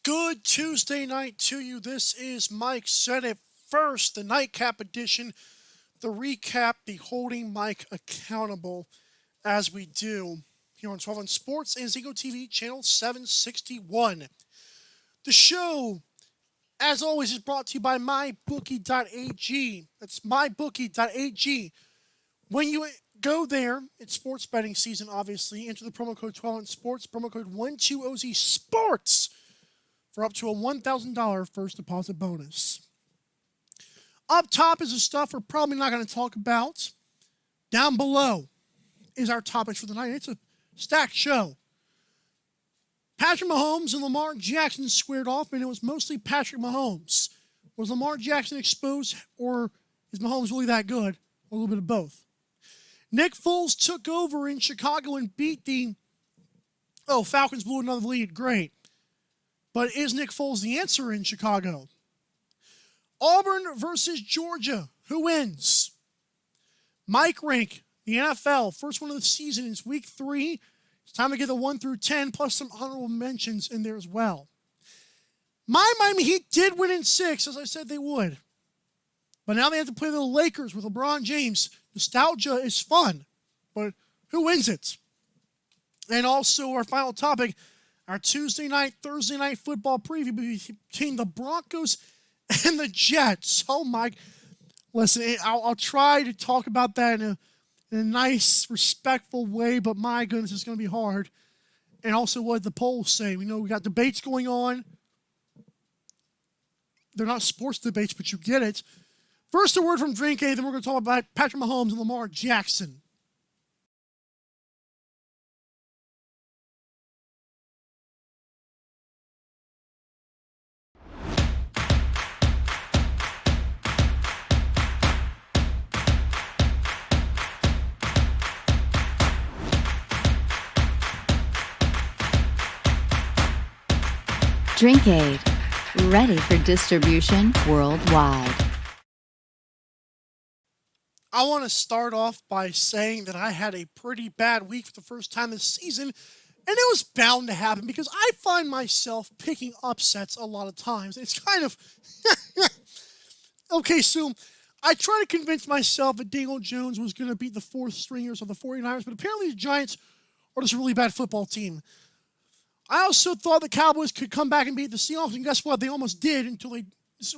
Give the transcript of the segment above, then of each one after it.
Good Tuesday night to you. This is Mike Said It First, the nightcap edition, the recap, the holding Mike accountable as we do here on 12 on Sports and Zego TV, channel 761. The show, as always, is brought to you by mybookie.ag. That's mybookie.ag. When you go there, it's sports betting season, obviously. Enter the promo code 12 on Sports, promo code 12OZ Sports for up to a $1,000 first deposit bonus. Up top is the stuff we're probably not going to talk about. Down below is our topics for the night. It's a stacked show. Patrick Mahomes and Lamar Jackson squared off, and it was mostly Patrick Mahomes. Was Lamar Jackson exposed, or is Mahomes really that good? A little bit of both. Nick Foles took over in Chicago and beat the Falcons blew another lead. Great. But is Nick Foles the answer in Chicago? Auburn versus Georgia. Who wins? Mike Rank, the NFL, first one of the season. It's week 3. It's time to get the 1 through 10, plus some honorable mentions in there as well. My Miami Heat did win in 6, as I said they would. But now they have to play the Lakers with LeBron James. Nostalgia is fun, but who wins it? And also our final topic, our Tuesday night, Thursday night football preview between the Broncos and the Jets. Oh my, listen, I'll try to talk about that in a nice, respectful way, but my goodness, it's going to be hard. And also what the polls say. We know we got debates going on. They're not sports debates, but you get it. First, a word from Drink A, then we're going to talk about Patrick Mahomes and Lamar Jackson. Drink Aid, ready for distribution worldwide. I want to start off by saying that I had a pretty bad week for the first time this season, and it was bound to happen because I find myself picking upsets a lot of times. It's kind of... Okay, so I tried to convince myself that Daniel Jones was going to beat the fourth stringers of the 49ers, but apparently the Giants are just a really bad football team. I also thought the Cowboys could come back and beat the Seahawks, and guess what? They almost did until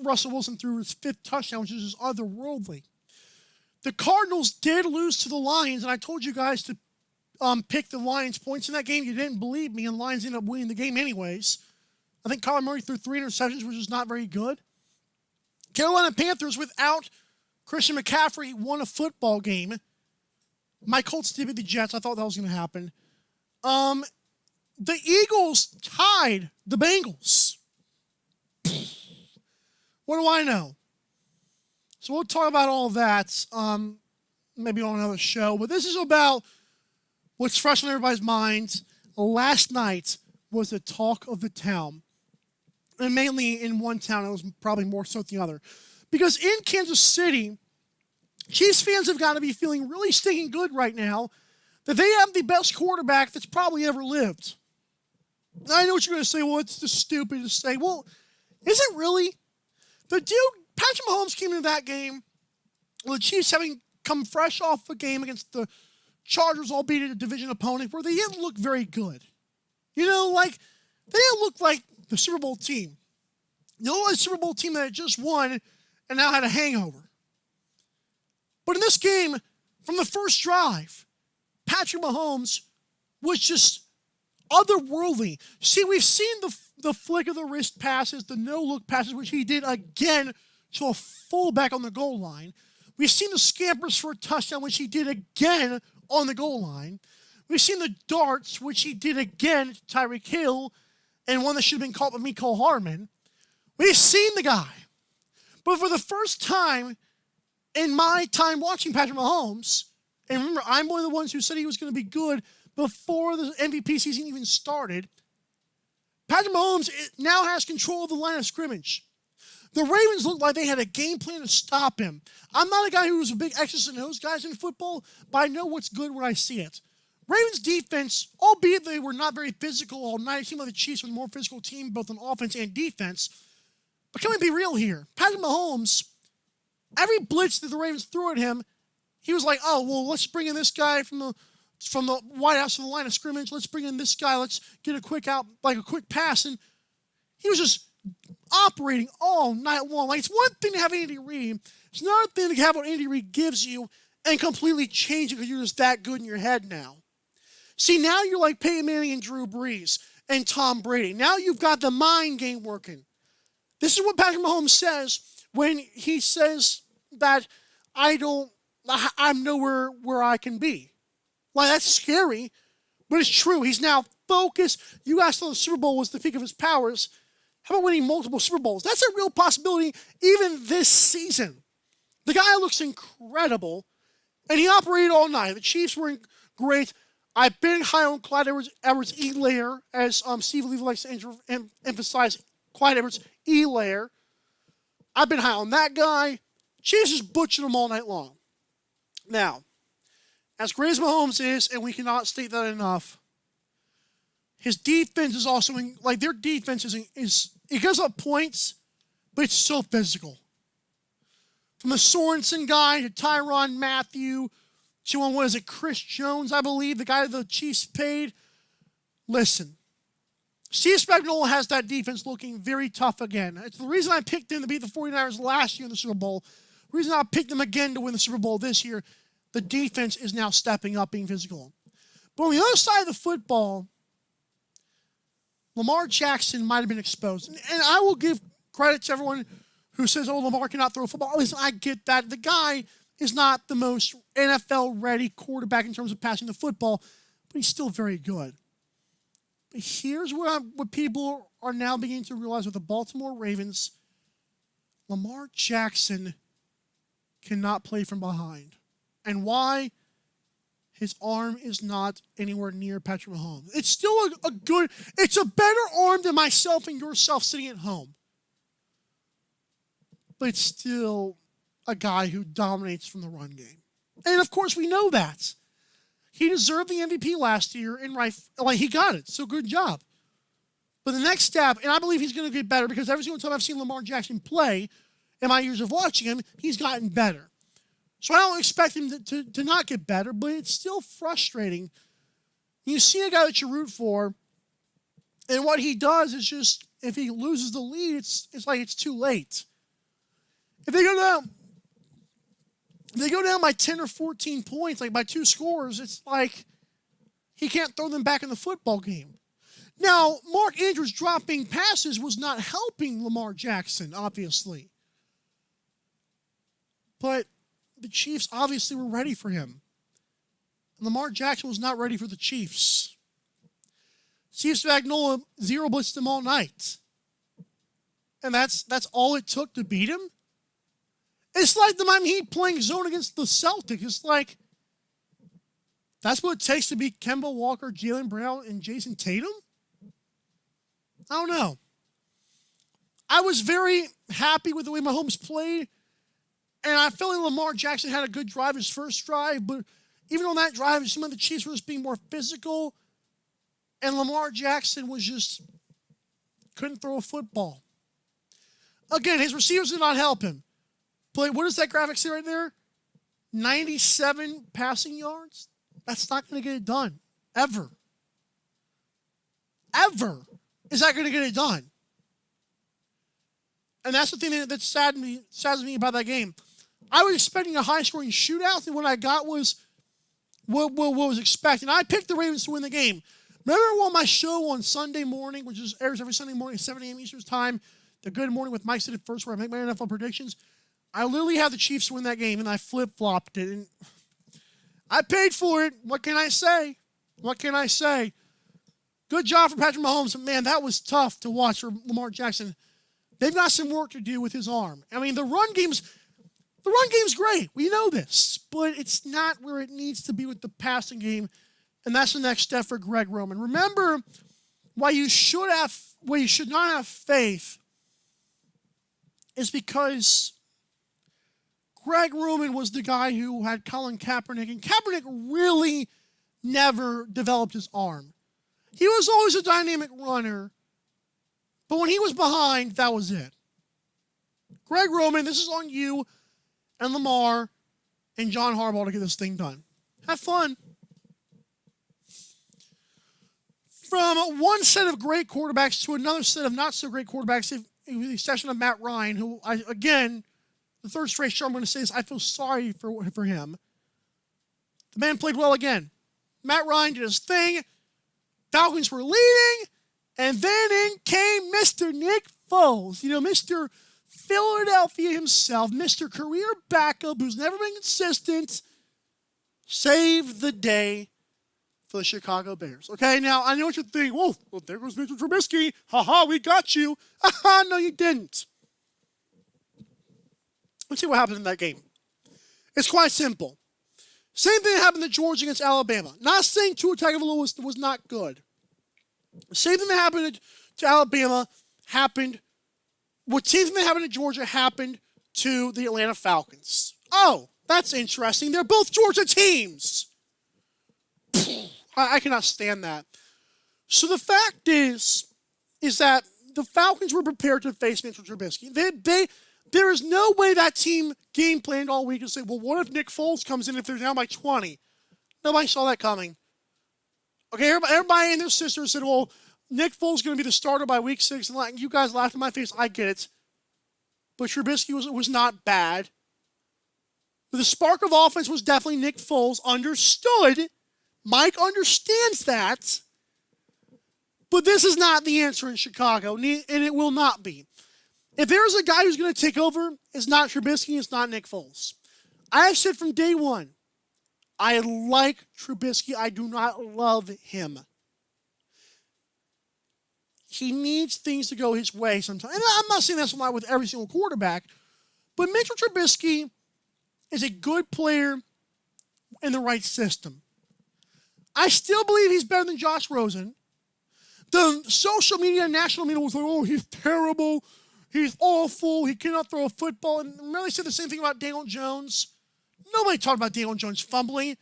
Russell Wilson threw his 5th touchdown, which is just otherworldly. The Cardinals did lose to the Lions, and I told you guys to pick the Lions points in that game. You didn't believe me, and the Lions ended up winning the game anyways. I think Kyler Murray threw 3 interceptions, which is not very good. Carolina Panthers, without Christian McCaffrey, won a football game. My Colts did beat the Jets. I thought that was going to happen. The Eagles tied the Bengals. What do I know? So we'll talk about all that maybe on another show. But this is about what's fresh on everybody's minds. Last night was the talk of the town. And mainly in one town. It was probably more so than the other. Because in Kansas City, Chiefs fans have got to be feeling really stinking good right now that they have the best quarterback that's probably ever lived. I know what you're going to say. Well, it's just stupid to say. Well, is it really? The dude, Patrick Mahomes, came into that game with the Chiefs having come fresh off a game against the Chargers, albeit a division opponent, where they didn't look very good. You know, like, they didn't look like the Super Bowl team. The only Super Bowl team that had just won and now had a hangover. But in this game, from the first drive, Patrick Mahomes was just otherworldly. See, we've seen the flick of the wrist passes, the no-look passes, which he did again to a fullback on the goal line. We've seen the scampers for a touchdown, which he did again on the goal line. We've seen the darts, which he did again to Tyreek Hill, and one that should have been caught by Mecole Hardman. We've seen the guy. But for the first time in my time watching Patrick Mahomes, and remember, I'm one of the ones who said he was going to be good before the MVP season even started, Patrick Mahomes now has control of the line of scrimmage. The Ravens looked like they had a game plan to stop him. I'm not a guy who's a big X's and O's guys in football, but I know what's good when I see it. Ravens defense, albeit they were not very physical all night, it seemed like the Chiefs were the more physical team both on offense and defense. But can we be real here? Patrick Mahomes, every blitz that the Ravens threw at him, he was like, oh, well, let's bring in this guy from the White House to the line of scrimmage. Let's bring in this guy. Let's get a quick pass. And he was just operating all night long. Like, it's one thing to have Andy Reid. It's another thing to have what Andy Reid gives you and completely change it because you're just that good in your head now. See, now you're like Peyton Manning and Drew Brees and Tom Brady. Now you've got the mind game working. This is what Patrick Mahomes says when he says that I'm nowhere where I can be. Like, that's scary, but it's true. He's now focused. You guys thought the Super Bowl was the peak of his powers. How about winning multiple Super Bowls? That's a real possibility even this season. The guy looks incredible, and he operated all night. The Chiefs were great. I've been high on Clyde Edwards E-Layer, as Steve Levy likes to emphasize Clyde Edwards E-Layer. I've been high on that guy. Chiefs just butchered him all night long. Now, as great as Mahomes is, and we cannot state that enough, his defense is also, their defense is it gives up points, but it's so physical. From the Sorensen guy to Tyrann Mathieu to, Chris Jones, I believe, the guy the Chiefs paid. Listen, Steve Spagnuolo has that defense looking very tough again. It's the reason I picked him to beat the 49ers last year in the Super Bowl. The reason I picked them again to win the Super Bowl this year. The defense is now stepping up, being physical. But on the other side of the football, Lamar Jackson might have been exposed. And I will give credit to everyone who says, oh, Lamar cannot throw a football. Listen, I get that. The guy is not the most NFL-ready quarterback in terms of passing the football, but he's still very good. But here's what people are now beginning to realize with the Baltimore Ravens. Lamar Jackson cannot play from behind. And why? His arm is not anywhere near Patrick Mahomes. It's still it's a better arm than myself and yourself sitting at home. But it's still a guy who dominates from the run game. And of course we know that. He deserved the MVP last year, and he got it, so good job. But the next step, and I believe he's going to get better because every single time I've seen Lamar Jackson play in my years of watching him, he's gotten better. So I don't expect him to not get better, but it's still frustrating. You see a guy that you root for, and what he does is just, if he loses the lead, it's like it's too late. If they go down by 10 or 14 points, like by 2 scores, it's like he can't throw them back in the football game. Now, Mark Andrews dropping passes was not helping Lamar Jackson, obviously. But the Chiefs obviously were ready for him. And Lamar Jackson was not ready for the Chiefs. Steve Spagnuolo zero blitzed him all night. And that's all it took to beat him? It's like the Miami Heat playing zone against the Celtics. It's like, that's what it takes to beat Kemba Walker, Jaylen Brown, and Jason Tatum? I don't know. I was very happy with the way Mahomes played. And I feel like Lamar Jackson had a good drive, his first drive, but even on that drive, some of the Chiefs were just being more physical, and Lamar Jackson couldn't throw a football. Again, his receivers did not help him. But what does that graphic say right there? 97 passing yards? That's not going to get it done. Ever. Ever is that going to get it done. And that's the thing that saddens me about that game. I was expecting a high-scoring shootout, and what I got was what was expected. I picked the Ravens to win the game. Remember on my show on Sunday morning, which airs every Sunday morning at 7 a.m. Eastern Time, the Good Morning with Mike said it first, where I make my NFL predictions? I literally had the Chiefs win that game, and I flip-flopped it. And I paid for it. What can I say? What can I say? Good job for Patrick Mahomes. But man, that was tough to watch for Lamar Jackson. They've got some work to do with his arm. I mean, the run game's great. We know this. But it's not where it needs to be with the passing game. And that's the next step for Greg Roman. Remember, why you should not have faith is because Greg Roman was the guy who had Colin Kaepernick. And Kaepernick really never developed his arm. He was always a dynamic runner, but when he was behind, that was it. Greg Roman, this is on you and Lamar and John Harbaugh to get this thing done. Have fun. From one set of great quarterbacks to another set of not so great quarterbacks, with the exception of Matt Ryan, who, again, the third straight show I'm going to say this, I feel sorry for him. The man played well again. Matt Ryan did his thing. Falcons were leading, and then in came Mr. Nick Foles. Mr. Philadelphia himself, Mr. Career Backup, who's never been consistent, saved the day for the Chicago Bears. Okay, now I know what you're thinking. Well, there goes Mr. Trubisky. Ha, we got you. No, you didn't. Let's see what happened in that game. It's quite simple. Same thing that happened to Georgia against Alabama. Not saying Tua Tagovailoa was not good. The same thing that happened to Alabama happened. Same thing that happened to Georgia happened to the Atlanta Falcons. Oh, that's interesting. They're both Georgia teams. I cannot stand that. So the fact is that the Falcons were prepared to face Mitchell Trubisky. There is no way that team game planned all week and say, well, what if Nick Foles comes in if they're down by 20? Nobody saw that coming. Okay, everybody and their sisters said, well, Nick Foles is going to be the starter by week 6. And you guys laughed in my face. I get it. But Trubisky was not bad. But the spark of offense was definitely Nick Foles. Understood. Mike understands that. But this is not the answer in Chicago, and it will not be. If there's a guy who's going to take over, it's not Trubisky, it's not Nick Foles. I have said from day one, I like Trubisky. I do not love him. He needs things to go his way sometimes. And I'm not saying that's with every single quarterback, but Mitchell Trubisky is a good player in the right system. I still believe he's better than Josh Rosen. The social media and national media was like, oh, he's terrible. He's awful. He cannot throw a football. And really said the same thing about Daniel Jones. Nobody talked about Daniel Jones fumbling.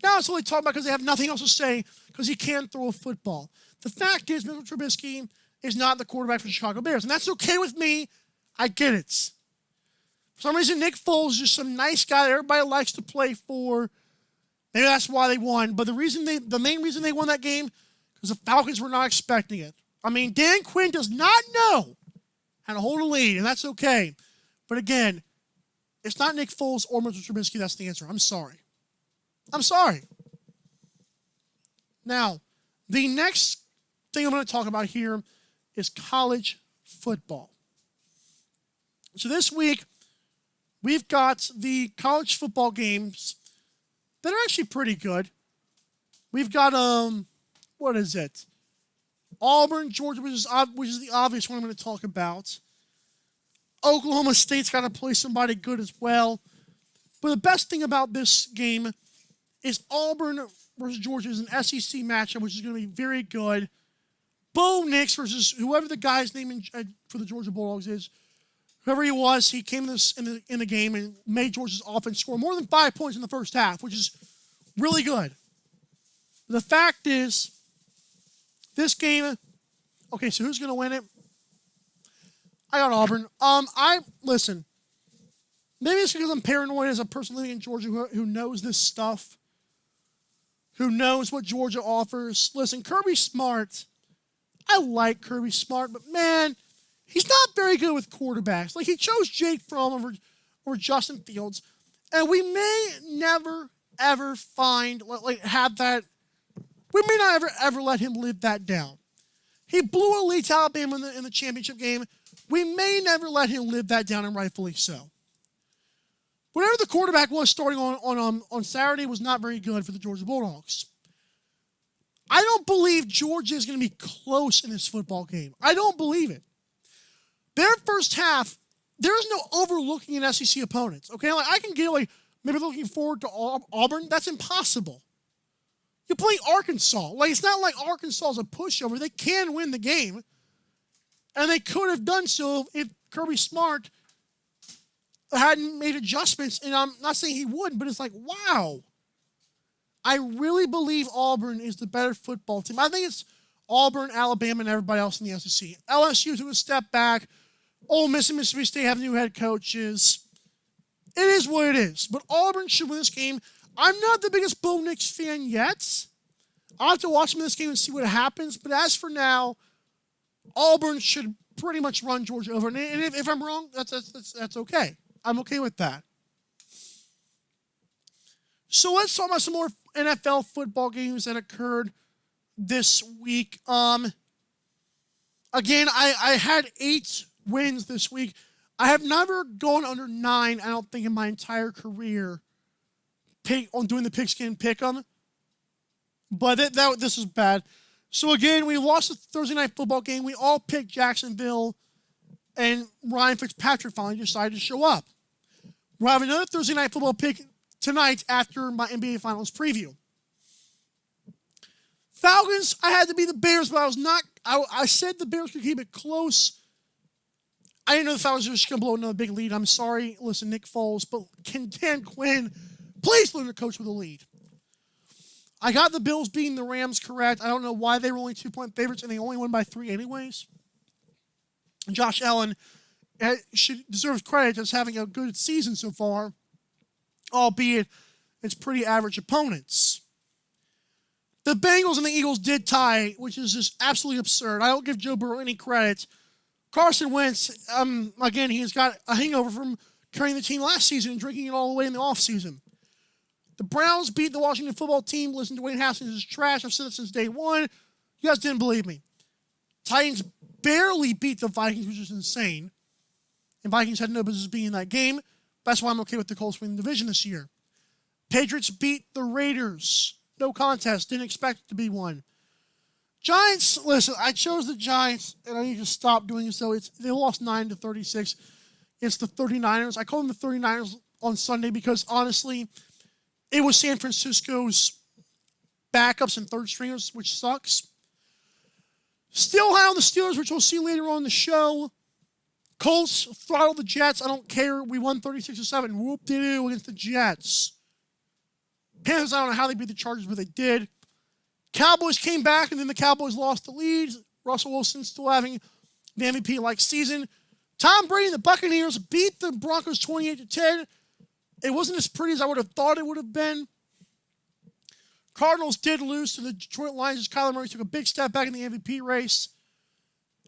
Now it's only talking about because they have nothing else to say because he can't throw a football. The fact is, Mitchell Trubisky is not the quarterback for the Chicago Bears. And that's okay with me. I get it. For some reason, Nick Foles is just some nice guy that everybody likes to play for. Maybe that's why they won. But the main reason they won that game because the Falcons were not expecting it. I mean, Dan Quinn does not know how to hold a lead, and that's okay. But again, it's not Nick Foles or Mitchell Trubisky. That's the answer. I'm sorry. Now, the next thing I'm going to talk about here is college football. So this week, we've got the college football games that are actually pretty good. We've got, what is it? Auburn, Georgia, which is the obvious one I'm going to talk about. Oklahoma State's got to play somebody good as well. But the best thing about this game is Auburn versus Georgia is an SEC matchup, which is going to be very good. Bo Nix versus whoever the guy's name for the Georgia Bulldogs is. Whoever he was, he came in the game and made Georgia's offense score more than 5 points in the first half, which is really good. The fact is, this game, okay, so who's going to win it? I got Auburn. Listen, maybe it's because I'm paranoid as a person living in Georgia who knows this stuff, who knows what Georgia offers. Listen, Kirby Smart, I like Kirby Smart, but man, he's not very good with quarterbacks. Like, he chose Jake Fromm over Justin Fields, and we may never, ever we may not ever let him live that down. He blew a lead to Alabama in the championship game. We may never let him live that down, and rightfully so. Whatever the quarterback was starting on Saturday was not very good for the Georgia Bulldogs. I don't believe Georgia is going to be close in this football game. I don't believe it. Their first half, there is no overlooking an SEC opponents. Okay, like I can get maybe looking forward to Auburn. That's impossible. You play Arkansas. Like, it's not like Arkansas is a pushover. They can win the game. And they could have done so if Kirby Smart hadn't made adjustments. And I'm not saying he wouldn't, but it's like, wow. I really believe Auburn is the better football team. I think it's Auburn, Alabama, and everybody else in the SEC. LSU took a step back. Ole Miss and Mississippi State have new head coaches. It is what it is. But Auburn should win this game. I'm not the biggest Bo Nix fan yet. I'll have to watch them in this game and see what happens. But as for now, Auburn should pretty much run Georgia over. And if I'm wrong, that's okay. I'm okay with that. So let's talk about some more NFL football games that occurred this week. Again, I had 8 wins this week. I have never gone under 9, I don't think, in my entire career on doing the pigskin pick'em. But this is bad. So again, we lost the Thursday night football game. We all picked Jacksonville, and Ryan Fitzpatrick finally decided to show up. We'll have another Thursday night football pick tonight after my NBA Finals preview. Falcons, I had to be the Bears, but I was not. I said the Bears could keep it close. I didn't know the Falcons were just going to blow another big lead. I'm sorry. Listen, Nick Foles, but can Dan Quinn please learn to coach with a lead? I got the Bills beating the Rams correct. I don't know why they were only 2-point favorites, and they only won by 3 anyways. Josh Allen deserves credit as having a good season so far, albeit it's pretty average opponents. The Bengals and the Eagles did tie, which is just absolutely absurd. I don't give Joe Burrow any credit. Carson Wentz, again, he's got a hangover from carrying the team last season and drinking it all the way in the offseason. The Browns beat the Washington football team. Listen, Dwayne Haskins is trash. I've said it since day one. You guys didn't believe me. Titans barely beat the Vikings, which is insane. And Vikings had no business being in that game. That's why I'm okay with the Colts winning the division this year. Patriots beat the Raiders. No contest. Didn't expect it to be one. Giants, listen, I chose the Giants, and I need to stop doing so. They lost 9-36. It's the 39ers. I called them the 39ers on Sunday because, honestly, it was San Francisco's backups and third stringers, which sucks. Still high on the Steelers, which we'll see later on in the show. Colts throttled the Jets. I don't care. We won 36-7. Whoop-de-doo against the Jets. Panthers, I don't know how they beat the Chargers, but they did. Cowboys came back, and then the Cowboys lost the lead. Russell Wilson still having the MVP-like season. Tom Brady and the Buccaneers beat the Broncos 28-10. It wasn't as pretty as I would have thought it would have been. Cardinals did lose to the Detroit Lions as Kyler Murray took a big step back in the MVP race.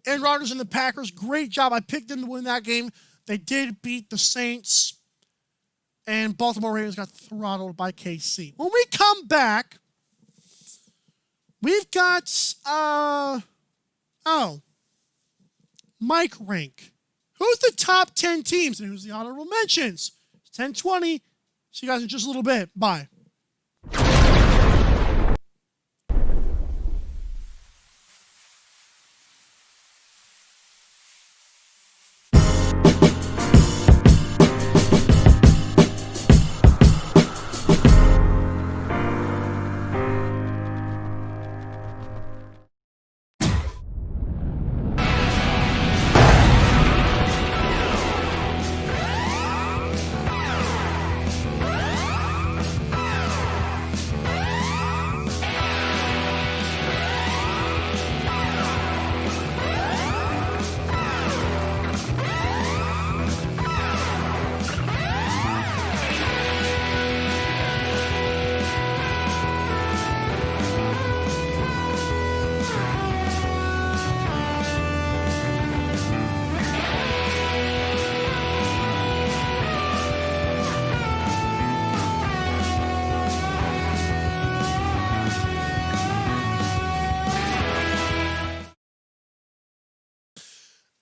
Aaron Rodgers and the Packers, great job. I picked them to win that game. They did beat the Saints. And Baltimore Ravens got throttled by KC. When we come back, we've got, Mike Rank. Who's the top 10 teams and who's the honorable mentions? It's 10:20. See you guys in just a little bit. Bye.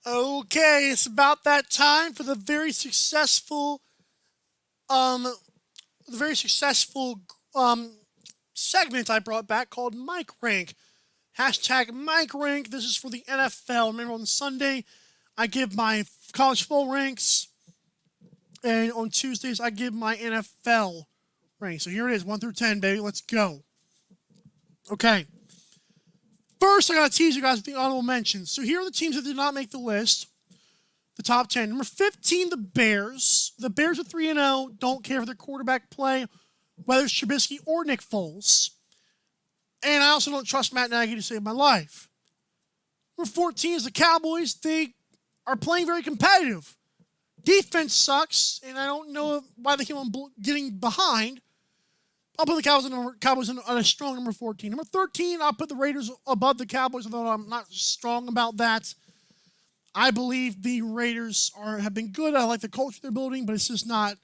Okay, it's about that time for the very successful segment I brought back called Mike Rank. Hashtag Mike Rank. This is for the NFL. Remember, on Sunday, I give my college football ranks, and on Tuesdays, I give my NFL ranks. So here it is, 1 through 10, baby. Let's go. Okay. First, I got to tease you guys with the honorable mentions. So here are the teams that did not make the list. The top 10. Number 15, the Bears. The Bears are 3-0. Don't care for their quarterback play whether it's Trubisky or Nick Foles. And I also don't trust Matt Nagy to save my life. Number 14 is the Cowboys. They are playing very competitive. Defense sucks, and I don't know why they keep on getting behind. I'll put the Cowboys on a strong number 14. Number 13, I'll put the Raiders above the Cowboys, although I'm not strong about that. I believe the Raiders have been good. I like the culture they're building, but it's just not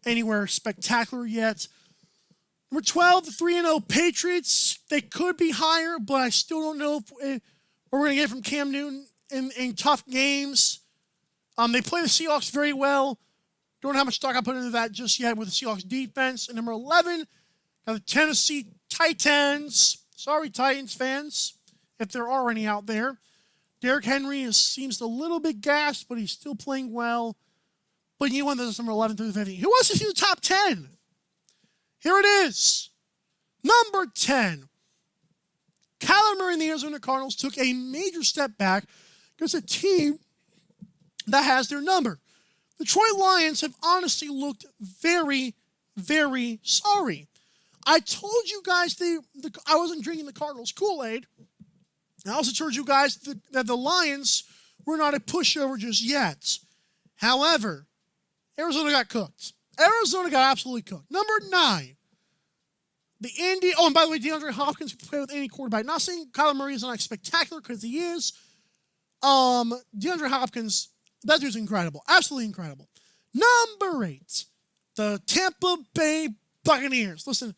anywhere spectacular yet. Number 12, the 3-0 Patriots. They could be higher, but I still don't know if we're going to get from Cam Newton in tough games. They play the Seahawks very well. Don't know how much stock I put into that just yet with the Seahawks defense. And number 11, got the Tennessee Titans. Sorry, Titans fans, if there are any out there. Derrick Henry seems a little bit gassed, but he's still playing well. But you want this number 11 through 15. Who wants to see the top 10? Here it is. Number 10. Kyler Murray and the Arizona Cardinals took a major step back against a team that has their number. The Detroit Lions have honestly looked very, very sorry. I told you guys I wasn't drinking the Cardinals Kool-Aid. I also told you guys that the Lions were not a pushover just yet. However, Arizona got cooked. Arizona got absolutely cooked. Number 9. Oh, and by the way, DeAndre Hopkins can play with any quarterback. Not saying Kyler Murray is not spectacular, because he is. DeAndre Hopkins, that dude's incredible. Absolutely incredible. Number 8, the Tampa Bay Buccaneers. Listen,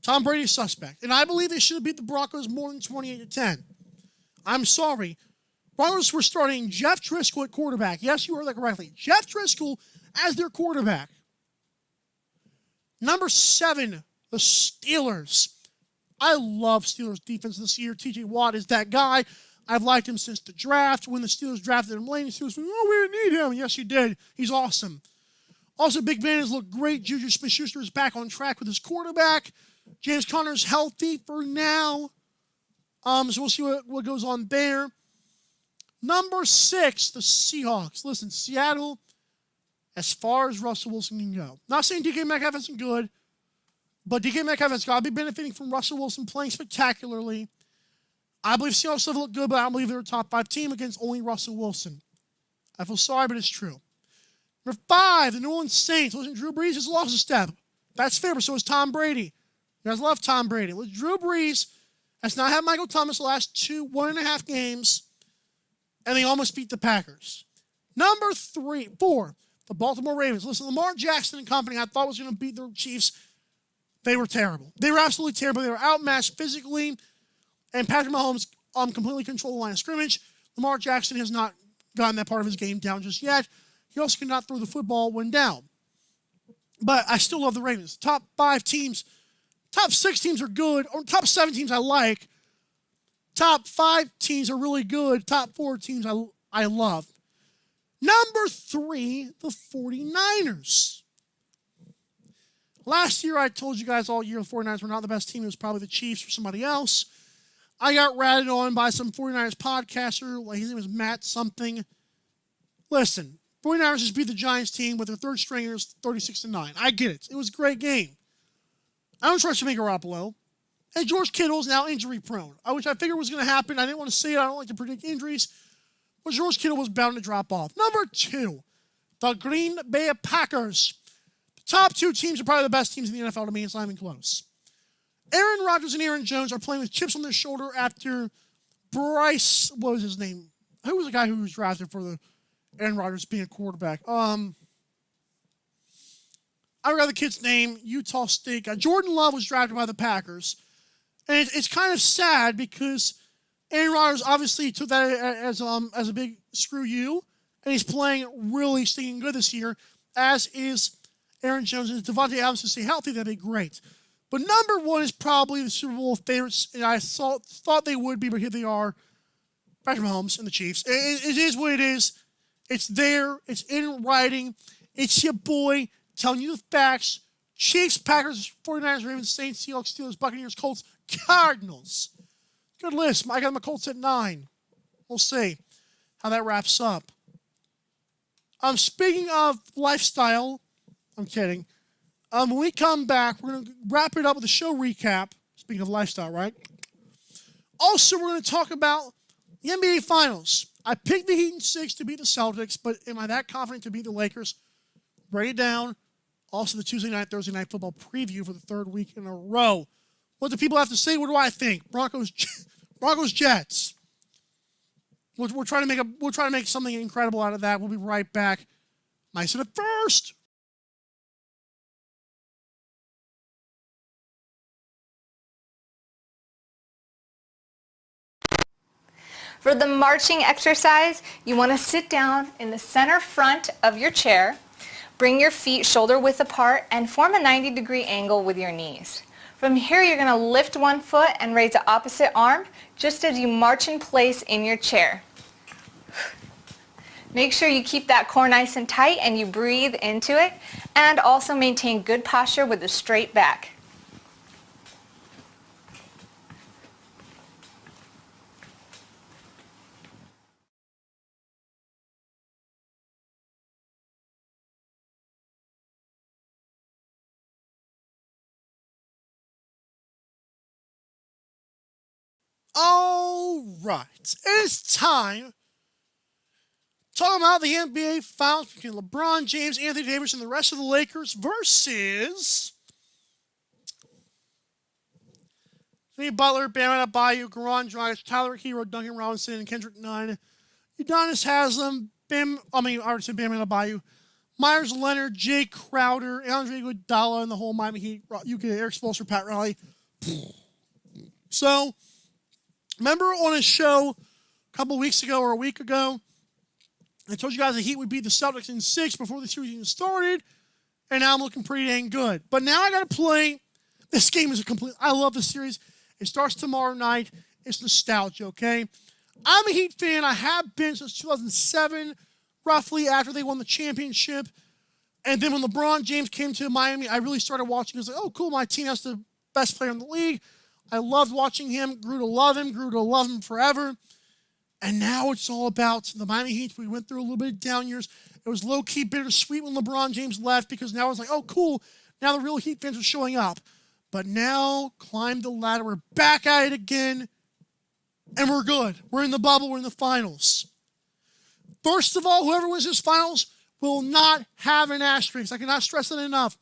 Tom Brady's suspect. And I believe they should have beat the Broncos more than 28-10. I'm sorry. Broncos were starting Jeff Driscoll at quarterback. Yes, you heard that correctly. Jeff Driscoll as their quarterback. Number 7, the Steelers. I love Steelers defense this year. TJ Watt is that guy. I've liked him since the draft. When the Steelers drafted him late, the Steelers went, oh, we didn't need him. Yes, you did. He's awesome. Also, Big Ben has looked great. Juju Smith-Schuster is back on track with his quarterback. James Conner's healthy for now. So we'll see what goes on there. Number 6, the Seahawks. Listen, Seattle, as far as Russell Wilson can go. Not saying DK Metcalf isn't good, but DK Metcalf has got to be benefiting from Russell Wilson playing spectacularly. I believe Seahawks have looked good, but I don't believe they're a top 5 team against only Russell Wilson. I feel sorry, but it's true. Number 5, the New Orleans Saints. Listen, Drew Brees has lost a step. That's fair, but so is Tom Brady. You guys love Tom Brady. With Drew Brees has not had Michael Thomas the last 1.5 games, and they almost beat the Packers. Number 4, the Baltimore Ravens. Listen, Lamar Jackson and company, I thought was going to beat the Chiefs. They were terrible. They were absolutely terrible. They were outmatched physically, and Patrick Mahomes completely controlled the line of scrimmage. Lamar Jackson has not gotten that part of his game down just yet. He also cannot throw the football when down. But I still love the Ravens. Top 5 teams, top 6 teams are good, or top 7 teams I like. Top 5 teams are really good. Top 4 teams I love. Number 3, the 49ers. Last year, I told you guys all year the 49ers were not the best team. It was probably the Chiefs or somebody else. I got ratted on by some 49ers podcaster. Like, his name was Matt something. Listen, 49ers just beat the Giants team with their third stringers 36-9. I get it. It was a great game. I don't trust Jimmy Garoppolo. And George Kittle's now injury prone, which I figured was going to happen. I didn't want to say it. I don't like to predict injuries. But George Kittle was bound to drop off. Number 2, the Green Bay Packers. The top 2 teams are probably the best teams in the NFL to me. It's not even close. Aaron Rodgers and Aaron Jones are playing with chips on their shoulder after Bryce, what was his name? Who was the guy who was drafted for the Aaron Rodgers being a quarterback? I forgot the kid's name. Utah State guy. Jordan Love was drafted by the Packers. And it's kind of sad because Aaron Rodgers obviously took that as a big screw you. And he's playing really stinking good this year, as is Aaron Jones. And if Devontae Adams can stay healthy, that'd be great. But number 1 is probably the Super Bowl favorites, and I thought they would be, but here they are. Patrick Mahomes and the Chiefs. It is what it is. It's there. It's in writing. It's your boy telling you the facts. Chiefs, Packers, 49ers, Ravens, Saints, Seahawks, Steelers, Buccaneers, Colts, Cardinals. Good list. I got my Colts at 9. We'll see how that wraps up. Speaking of lifestyle, I'm kidding. When we come back, we're going to wrap it up with a show recap. Speaking of lifestyle, right? Also, we're going to talk about the NBA Finals. I picked the Heat in 6 to beat the Celtics, but am I that confident to beat the Lakers? Write it down. Also, the Tuesday night, Thursday night football preview for the third week in a row. What do people have to say? What do I think? Broncos, Jets. We're trying to make something incredible out of that. We'll be right back. Mike said it first. For the marching exercise, you want to sit down in the center front of your chair, bring your feet shoulder width apart, and form a 90-degree angle with your knees. From here, you're going to lift one foot and raise the opposite arm, just as you march in place in your chair. Make sure you keep that core nice and tight and you breathe into it, and also maintain good posture with a straight back. All right, it's time. Talking about the NBA Finals between LeBron James, Anthony Davis, and the rest of the Lakers versus Jimmy Butler, Bam Adebayo, Goran Dragic, Tyler Hero, Duncan Robinson, and Kendrick Nunn. Udonis Haslam, Bam Adebayo, Myers Leonard, Jay Crowder, Andre Iguodala, and the whole Miami Heat. You get Eric Spoelstra, Pat Riley. So, remember on a show a couple weeks ago or a week ago, I told you guys the Heat would beat the Celtics in 6 before the series even started, and now I'm looking pretty dang good. But now I got to play. This game is I love this series. It starts tomorrow night. It's nostalgia, okay? I'm a Heat fan. I have been since 2007, roughly after they won the championship. And then when LeBron James came to Miami, I really started watching. I was like, oh, cool, my team has the best player in the league. I loved watching him, grew to love him forever. And now it's all about the Miami Heat. We went through a little bit of down years. It was low-key bittersweet when LeBron James left because now it's like, oh, cool. Now the real Heat fans are showing up. But now, climb the ladder. We're back at it again. And we're good. We're in the bubble. We're in the finals. First of all, whoever wins this finals will not have an asterisk. I cannot stress that enough.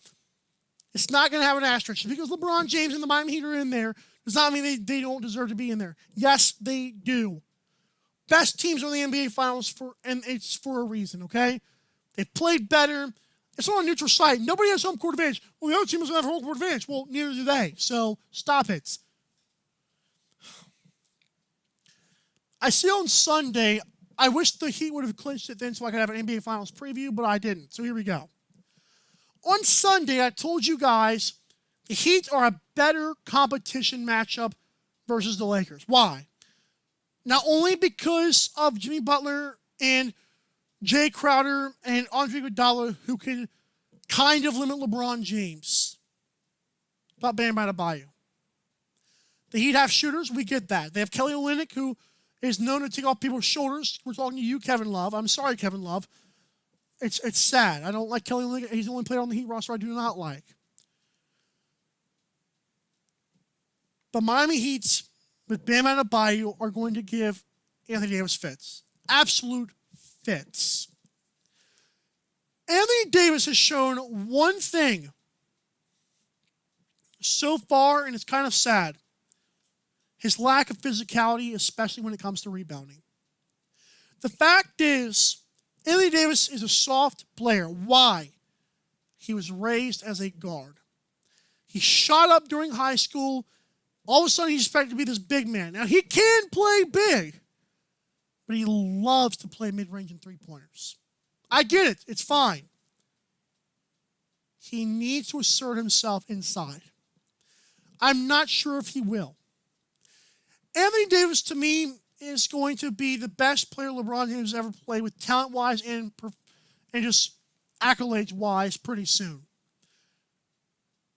It's not going to have an asterisk. Just because LeBron James and the Miami Heat are in there does not mean they don't deserve to be in there. Yes, they do. Best teams are in the NBA Finals, and it's for a reason, okay? They've played better. It's on a neutral site. Nobody has home court advantage. Well, the other team doesn't have home court advantage. Well, neither do they. So stop it. I see on Sunday, I wish the Heat would have clinched it then so I could have an NBA Finals preview, but I didn't. So here we go. On Sunday, I told you guys the Heat are a better competition matchup versus the Lakers. Why? Not only because of Jimmy Butler and Jay Crowder and Andre Iguodala, who can kind of limit LeBron James. About Bam Adebayo. The Heat have shooters. We get that. They have Kelly Olynyk, who is known to take off people's shoulders. We're talking to you, Kevin Love. I'm sorry, Kevin Love. It's sad. I don't like Kelly Olynyk. He's the only player on the Heat roster I do not like. The Miami Heat with Bam Adebayo are going to give Anthony Davis fits. Absolute fits. Anthony Davis has shown one thing so far, and it's kind of sad. His lack of physicality, especially when it comes to rebounding. The fact is, Anthony Davis is a soft player. Why? He was raised as a guard. He shot up during high school. All of a sudden, he's expected to be this big man. Now, he can play big, but he loves to play mid-range and three-pointers. I get it. It's fine. He needs to assert himself inside. I'm not sure if he will. Anthony Davis, to me, is going to be the best player LeBron James has ever played with talent-wise and just accolades-wise pretty soon.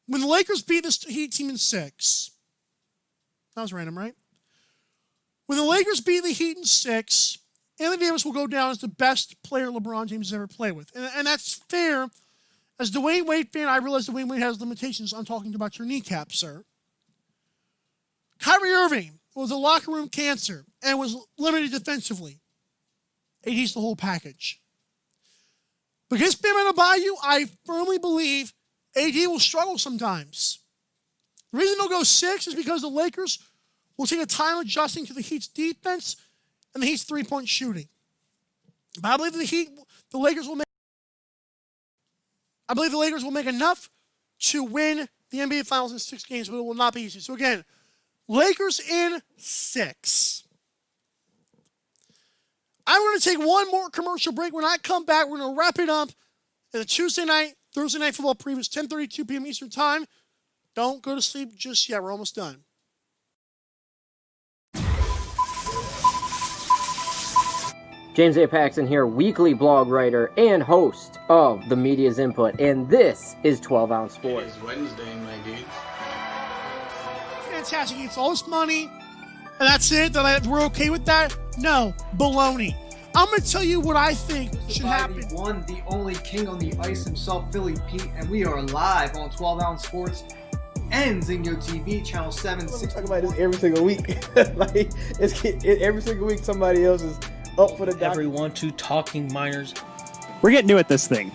When the Lakers beat this Heat team in 6, that was random, right? When the Lakers beat the Heat in 6, Anthony Davis will go down as the best player LeBron James has ever played with. And that's fair As a Dwayne Wade fan, I realize Dwayne Wade has limitations. I'm talking about your kneecap, sir. Kyrie Irving was a locker room cancer and was limited defensively. AD's the whole package. But against Bam Adebayo, I firmly believe AD will struggle sometimes. The reason they'll go 6 is because the Lakers will take a time adjusting to the Heat's defense and the Heat's three-point shooting. But I believe the Lakers will make enough to win the NBA Finals in 6 games, but it will not be easy. So again, Lakers in 6. I'm going to take one more commercial break. When I come back, we're going to wrap it up in the Tuesday night, Thursday night football previews, 10:32 p.m. Eastern Time. Don't go to sleep just yet. We're almost done. James A. Paxton here, weekly blog writer and host of The Media's Input, and this is 12 Ounce Sports. It's Wednesday, my dude. Fantastic. He gets all this money, and that's it? We're okay with that? No. Baloney. I'm going to tell you what I think should happen. The one, the only king on the ice himself, Philly Pete, and we are live on 12 Ounce Sports and Zingo TV, channel 7. We talk about this every single week. Every single week somebody else is up for the doc. Everyone to Talking Miners. We're getting new at this thing.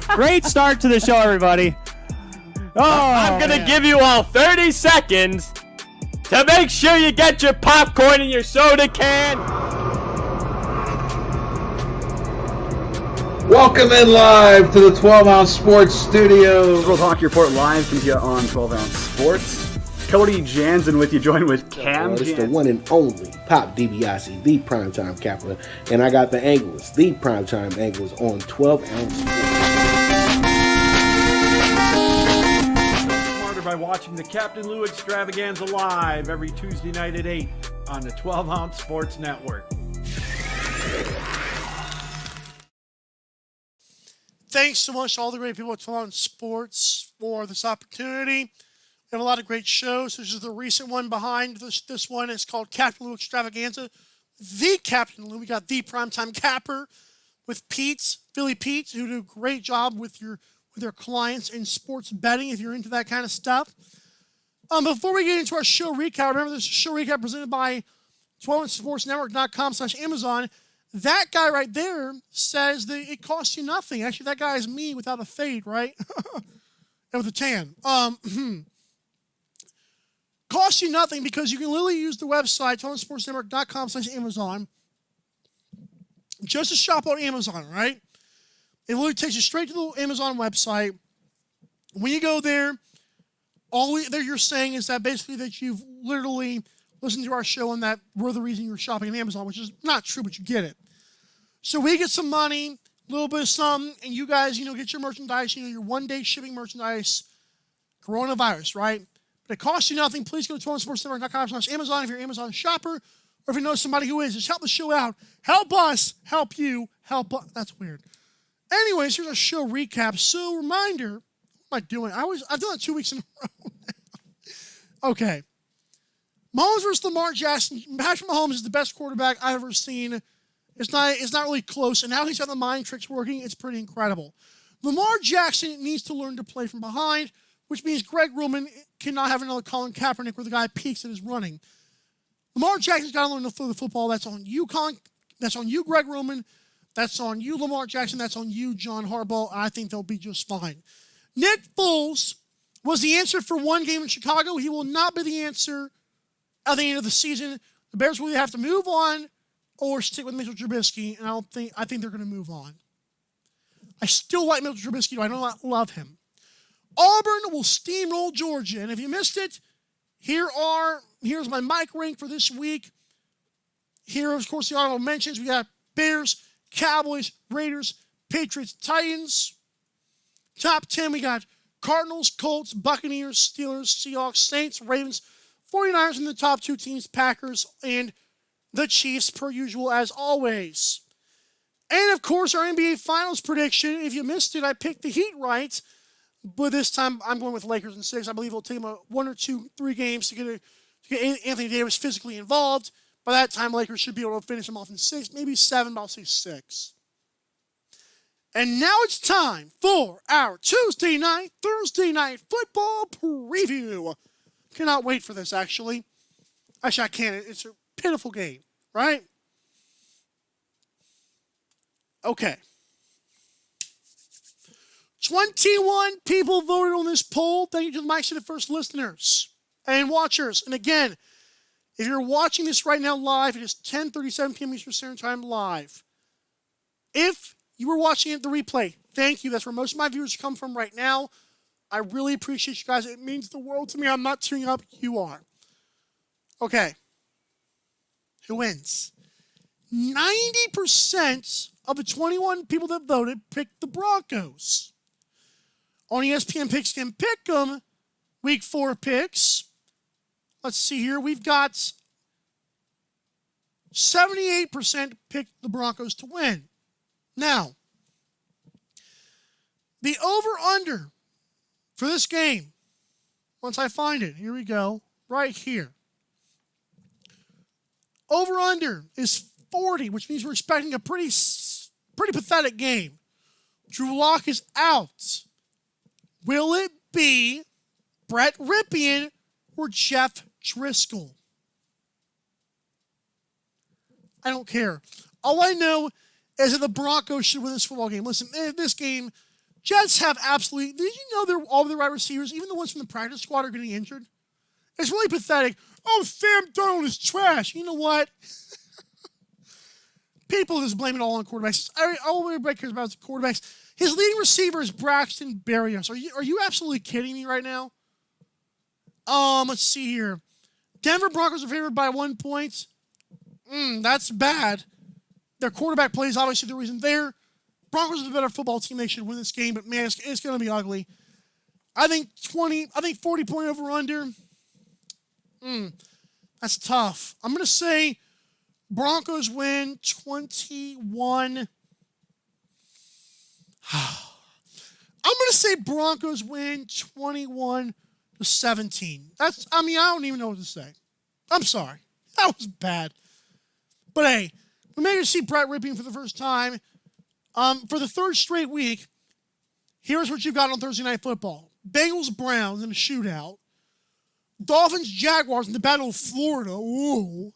Great start to the show, everybody. I'm going to give you all 30 seconds to make sure you get your popcorn and your soda can. Welcome in live to the 12 Ounce Sports Studio. World Hockey Report live comes to you on 12 Ounce Sports. Cody Jansen with you, joined with Cam It's Jansen. the one and only Pop DiBiase, the primetime capper. And I got the anglers, the primetime anglers on 12 Ounce Sports. Smarter by watching the Captain Lou Extravaganza live every Tuesday night at 8 on the 12 Ounce Sports Network. Thanks so much to all the great people at 12 Ounce Sports for this opportunity. We have a lot of great shows. This is the recent one behind this one. It's called Captain Lou Extravaganza. The Captain Lou. We got the primetime capper with Philly Pete, who do a great job with their clients in sports betting if you're into that kind of stuff. Before we get into our show recap, remember this is a show recap presented by 12OunceSportsNetwork.com/Amazon. That guy right there says that it costs you nothing. Actually, that guy is me without a fade, right? And with a tan. Costs you nothing because you can literally use the website, 12OunceSportsNetwork.com/Amazon, just to shop on Amazon, right? It literally takes you straight to the Amazon website. When you go there, all you're saying is that basically that you've literally listened to our show and that we're the reason you're shopping on Amazon, which is not true, but you get it. So we get some money, a little bit of something, and you guys, get your merchandise, your one-day shipping merchandise, coronavirus, right? But it costs you nothing. Please go to 12OunceSportsNetwork.com/Amazon if you're an Amazon shopper or if you know somebody who is. Just help the show out. Help us. Help you. Help us. That's weird. Anyways, here's our show recap. So, reminder, what am I doing? I've done it 2 weeks in a row now. Okay. Mahomes versus Lamar Jackson. Patrick Mahomes is the best quarterback I've ever seen. It's not really close. And now he's got the mind tricks working. It's pretty incredible. Lamar Jackson needs to learn to play from behind, which means Greg Roman cannot have another Colin Kaepernick where the guy peaks at his running. Lamar Jackson's got to learn to throw the football. That's on you, That's on you, Greg Roman. That's on you, Lamar Jackson. That's on you, John Harbaugh. I think they'll be just fine. Nick Foles was the answer for one game in Chicago. He will not be the answer at the end of the season. The Bears will either have to move on or stick with Mitchell Trubisky, and I think they're going to move on. I still like Mitchell Trubisky, though I don't love him. Auburn will steamroll Georgia, and if you missed it, here's my mic rank for this week. Here, of course, the honorable mentions. We got Bears, Cowboys, Raiders, Patriots, Titans. Top 10, we got Cardinals, Colts, Buccaneers, Steelers, Seahawks, Saints, Ravens, 49ers in the top 2 teams, Packers, and the Chiefs, per usual, as always. And, of course, our NBA Finals prediction. If you missed it, I picked the Heat right. But this time, I'm going with Lakers in 6. I believe it'll take them 1 or 2, 3 games to get Anthony Davis physically involved. By that time, Lakers should be able to finish them off in 6, maybe 7, but I'll say 6. And now it's time for our Thursday night football preview. Cannot wait for this, actually. Actually, I can't. It's a pitiful game, right? Okay. 21 people voted on this poll. Thank you to the Mike City First listeners and watchers. And again, if you're watching this right now live, it is 10:37 p.m. Eastern Standard Time live. If you were watching it the replay, thank you. That's where most of my viewers come from right now. I really appreciate you guys. It means the world to me. I'm not tuning up. You are. Okay. Who wins? 90% of the 21 people that voted picked the Broncos. On ESPN Picks Can Pick 'em, Week 4 picks. Let's see here. We've got 78% picked the Broncos to win. Now, the over-under for this game, once I find it, here we go, right here. Over-under is 40, which means we're expecting a pretty pathetic game. Drew Lock is out. Will it be Brett Ripien or Jeff Driscoll? I don't care. All I know is that the Broncos should win this football game. Listen, this game, Jets have absolutely... Did you know all of the right receivers, even the ones from the practice squad, are getting injured? It's really pathetic. Oh, Sam Darnold is trash. You know what? People just blame it all on quarterbacks. All everybody cares about is the quarterbacks. His leading receiver is Braxton Berrios. Are you absolutely kidding me right now? Let's see here. Denver Broncos are favored by 1 point. That's bad. Their quarterback play is obviously the reason there. Broncos are the better football team. They should win this game, but man, it's going to be ugly. I think 40-point over-under. That's tough. I'm going to say Broncos win 21. I'm going to say Broncos win 21-17. I don't even know what to say. I'm sorry. That was bad. But hey, we may see Brett Ripien for the first time. For the third straight week, here's what you've got on Thursday Night Football. Bengals-Browns in a shootout. Dolphins-Jaguars in the Battle of Florida. Ooh.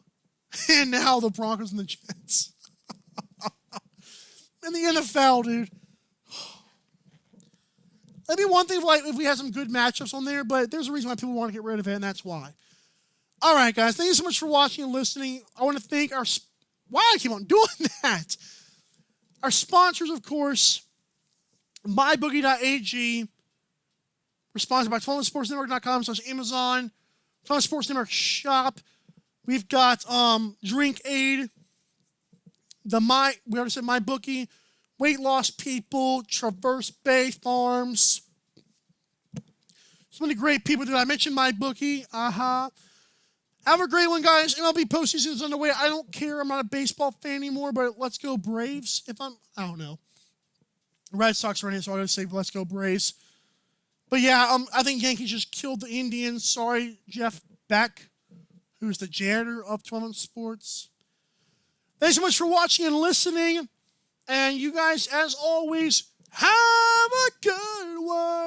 And now the Broncos and the Jets. In the NFL, dude. That'd be one thing if we had some good matchups on there, but there's a reason why people want to get rid of it, and that's why. All right, guys. Thank you so much for watching and listening. I want to thank our... Why do I keep on doing that? Our sponsors, of course, MyBookie.ag. We're sponsored by 12sportsnetwork.com/Amazon. 12 Sports Network shop. We've got Drink Aid. We already said MyBookie. Weight Loss People. Traverse Bay Farms. So many great people. Did I mention MyBookie? Have a great one, guys. MLB postseason is underway. I don't care. I'm not a baseball fan anymore, but let's go Braves. I don't know. Red Sox are in here, so I'm going to say let's go Braves. But yeah, I think Yankees just killed the Indians. Sorry, Jeff Beck, who's the janitor of 12 Sports. Thanks so much for watching and listening. And you guys, as always, have a good one.